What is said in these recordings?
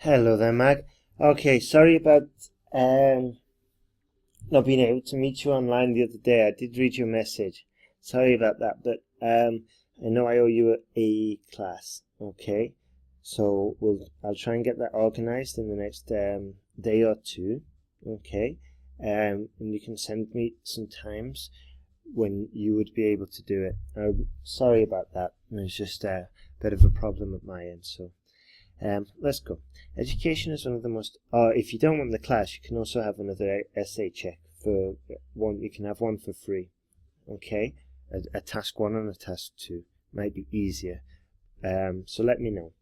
Hello there, Mag. Okay, sorry about not being able to meet you online the other day. I did read your message. Sorry about that, but I know I owe you a class. Okay, so I'll try and get that organized in the next day or two. Okay, and you can send me some times when you would be able to do it. Sorry about that. It's just a bit of a problem at my end, so. Let's go. Education is one of the most, if you don't want the class, you can also have another essay check for one. You can have one for free. Okay, a task 1 and a task 2 might be easier. So let me know.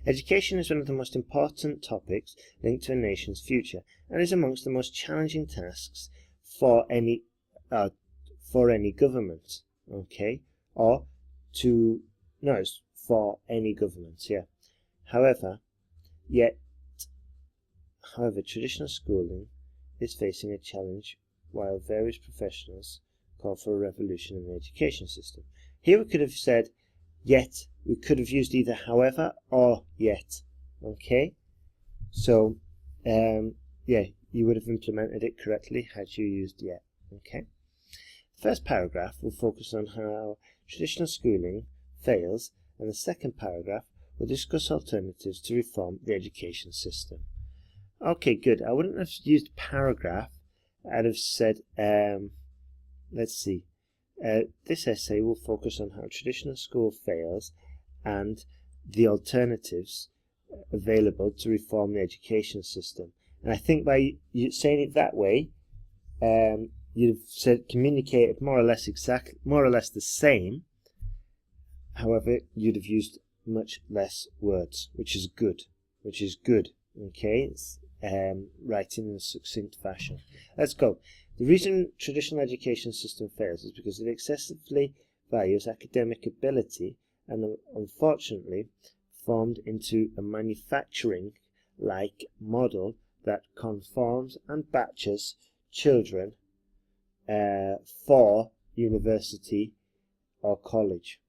Education is one of the most important topics linked to a nation's future and is amongst the most challenging tasks for any government. Okay, or to no, it's for any government. Yeah. However, traditional schooling is facing a challenge while various professionals call for a revolution in the education system. Here we could have said yet. We could have used either however or yet. Okay? So, yeah, you would have implemented it correctly had you used yet. Okay? The first paragraph will focus on how traditional schooling fails, and the second paragraph we'll discuss alternatives to reform the education system. Okay, good. I wouldn't have used paragraph. I'd have said, let's see. This essay will focus on how traditional school fails and the alternatives available to reform the education system. And I think by you saying it that way, you'd have said communicated more or less the same. However, you'd have used much less words, which is good. Okay, it's writing in a succinct fashion. Let's go. The reason traditional education system fails is because it excessively values academic ability and unfortunately formed into a manufacturing-like model that conforms and batches children for university or college.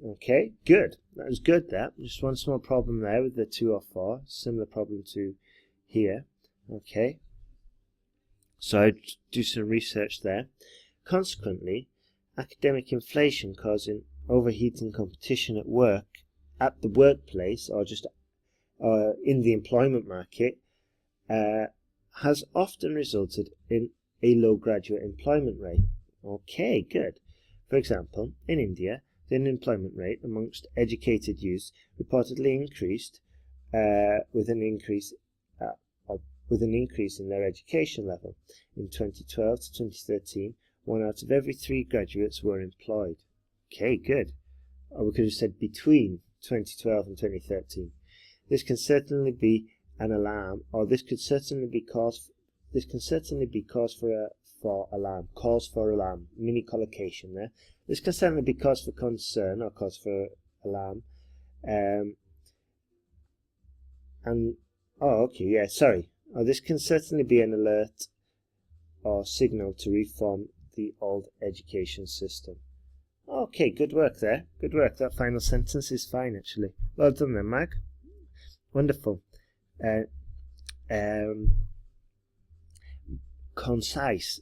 Okay, good. That was good there. Just one small problem there with the 2 or 4. Similar problem to here. Okay. So I'd do some research there. Consequently, academic inflation causing overheating competition at the workplace, or just in the employment market, has often resulted in a low graduate employment rate. Okay, good. For example, in India, the unemployment rate amongst educated youth reportedly increased with an increase in their education level. In 2012 to 2013, 1 out of every 3 graduates were employed. Okay, good. Or we could have said between 2012 and 2013. This can certainly be an alarm, or this can certainly be cause for alarm. Mini collocation there. This can certainly be cause for concern or cause for alarm. This can certainly be an alert or signal to reform the old education system. Okay, good work there. Good work. That final sentence is fine, actually. Well done there, Mag. Wonderful. Concise.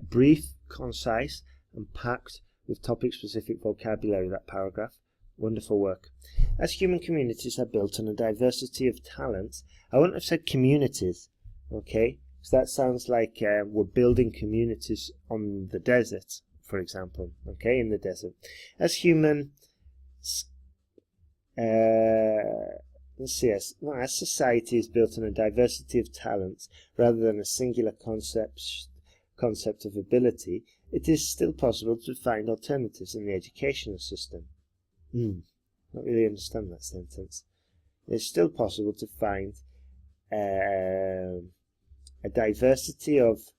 Brief, concise, and packed with topic-specific vocabulary, that paragraph. Wonderful work. As human communities are built on a diversity of talents, I wouldn't have said communities, okay? Because that sounds like we're building communities on the desert, for example, okay, in the desert. As society is built on a diversity of talents rather than a singular concept of ability, it is still possible to find alternatives in the educational system. Not really understand that sentence. It's still possible to find a diversity of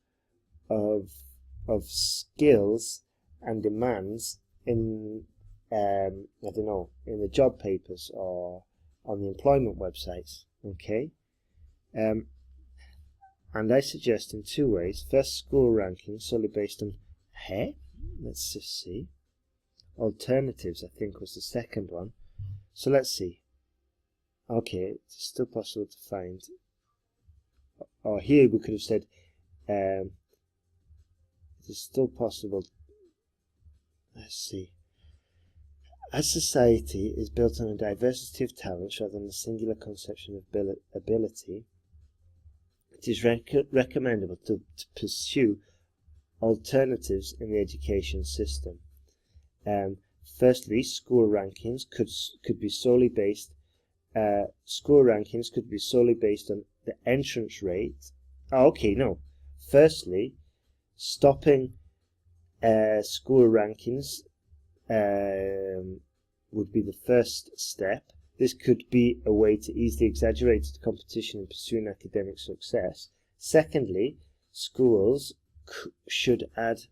skills and demands in in the job papers or on the employment websites. Okay. And I suggest in 2 ways. First, school rankings solely based on let's just see. Alternatives, I think, was the second one. So let's see. Okay, it's still possible to find. Or here we could have said, it is still possible. Let's see. As society is built on a diversity of talents rather than a singular conception of ability, it is recommendable to pursue alternatives in the education system. Firstly, school rankings could be solely based. School rankings could be solely based on the entrance rate. Oh, okay, no. Firstly, stopping school rankings would be the first step. This could be a way to ease the exaggerated competition in pursuing academic success. Secondly, schools should add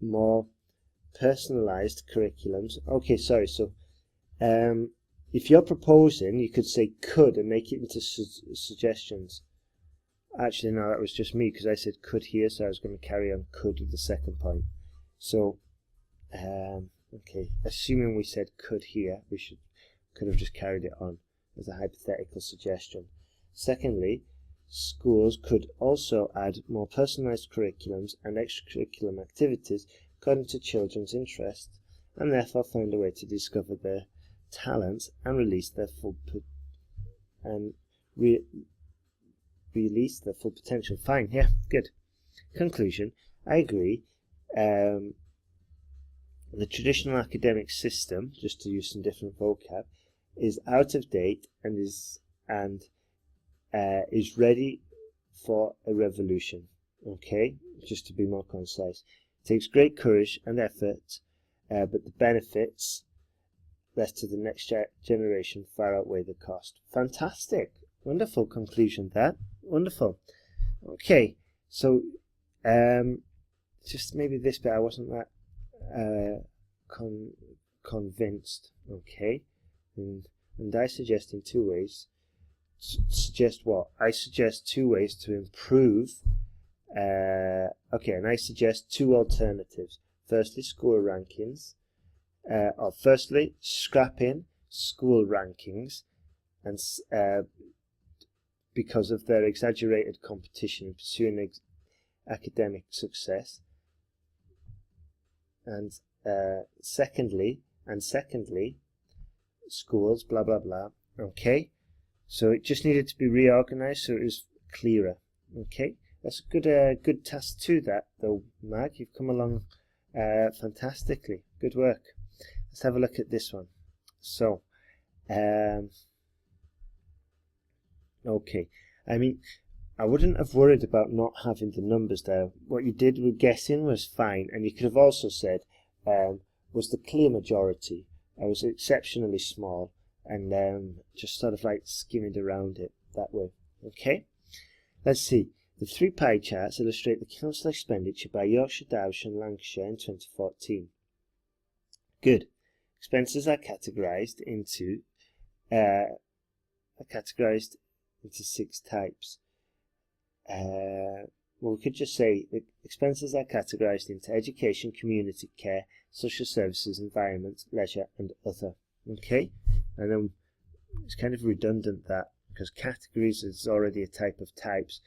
more personalized curriculums. Okay, sorry, so if you're proposing, you could say could and make it into suggestions. Actually, no, that was just me because I said could here, so I was going to carry on could with the second point. So, okay, assuming we said could here, we could have just carried it on as a hypothetical suggestion. Secondly, schools could also add more personalized curriculums and extracurricular activities according to children's interests, and therefore find a way to discover their talents and release their full potential. Fine, yeah, good. Conclusion: I agree. The traditional academic system, just to use some different vocab, is out of date and is ready for a revolution. Okay, just to be more concise, it takes great courage and effort, but the benefits left to the next generation far outweigh the cost. Fantastic, wonderful conclusion. That wonderful. Okay, so just maybe this bit I wasn't that convinced. Okay, and I suggest in two ways. Suggest what? I suggest two ways to improve. Okay, and I suggest two alternatives. Firstly, school rankings. Firstly, scrapping school rankings, and because of their exaggerated competition in pursuing academic success. And secondly, schools, blah blah blah. Okay, so it just needed to be reorganized so it was clearer. Okay, that's a good task too. That though, Mag, you've come along fantastically. Good work. Let's have a look at this one. So, okay. I mean, I wouldn't have worried about not having the numbers there. What you did with guessing was fine, and you could have also said, was the clear majority. I was exceptionally small, and just sort of like skimmed around it that way. Okay? Let's see. The three pie charts illustrate the council expenditure by Yorkshire, Derbyshire and Lancashire in 2014. Good. Expenses are categorised into six types. Well, we could just say the expenses are categorised into education, community care, social services, environment, leisure, and other. Okay, and then it's kind of redundant that because categories is already a type of types,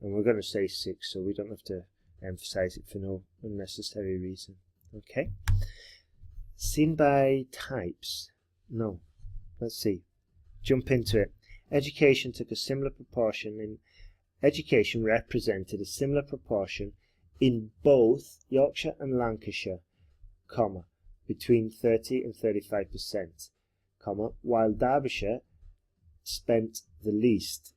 and we're going to say six, so we don't have to emphasise it for no unnecessary reason. Okay. Seen by types? No. Let's see. Jump into it. Education took a similar proportion in. Education represented a similar proportion in both Yorkshire and Lancashire, comma, between 30 and 35%, comma, while Derbyshire spent the least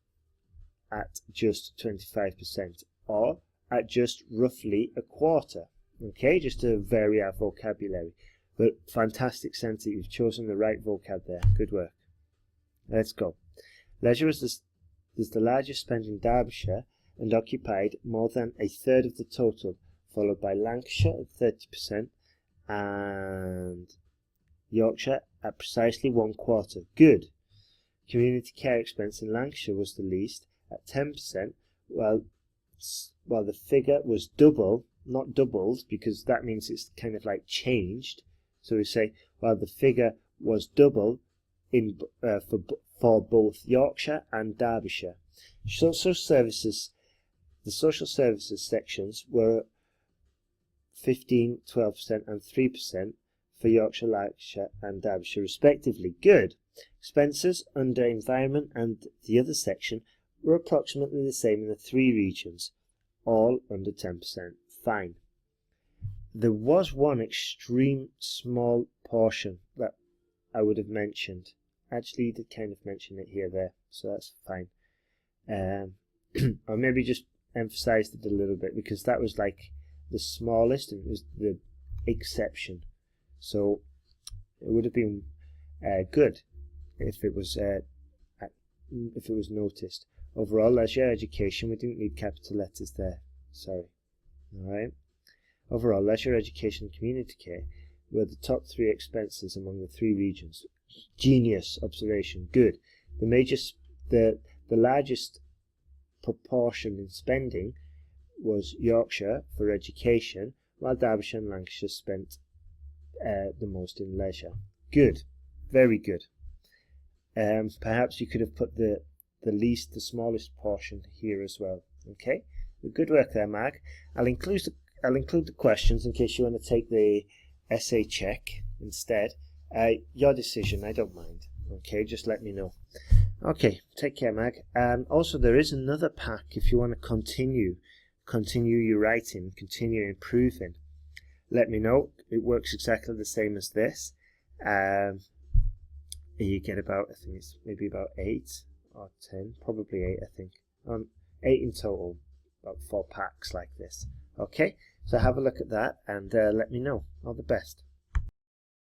at just 25%, or at just roughly a quarter. Okay, just to vary our vocabulary. But fantastic sense that you've chosen the right vocab there. Good work. Let's go. Leisure is the largest spend in Derbyshire and occupied more than a third of the total, followed by Lancashire at 30% and Yorkshire at precisely 1/4. Good. Community care expense in Lancashire was the least at 10%, while the figure was double, not doubled, because that means it's kind of like changed. So we say, while the figure was double for both Yorkshire and Derbyshire. Social services, the social services sections were 15%, 12% and 3% for Yorkshire, Lancashire and Derbyshire respectively. Good. Expenses under environment and the other section were approximately the same in the three regions, all under 10%. Fine. There was one extreme small portion that I would have mentioned. Actually, you did kind of mention it here there, so that's fine. Or maybe just emphasized it a little bit, because that was like the smallest and it was the exception. So it would have been good if it was noticed. Overall, leisure education, we didn't need capital letters there. Sorry. All right. Overall, leisure education and community care were the top three expenses among the three regions. Genius observation. Good. The largest proportion in spending was Yorkshire for education, while Derbyshire and Lancashire spent the most in leisure. Good. Very good. Perhaps you could have put the smallest portion here as well. Okay. Good work there, Mark. I'll include the questions in case you want to take the essay check instead. Your decision, I don't mind. Okay, just let me know. Okay, take care, Mag. Also, there is another pack if you want to continue your writing, continue improving. Let me know. It works exactly the same as this. You get about, I think it's maybe about 8 or 10, probably 8, I think. 8 in total, about 4 packs like this. Okay, so have a look at that and let me know. All the best.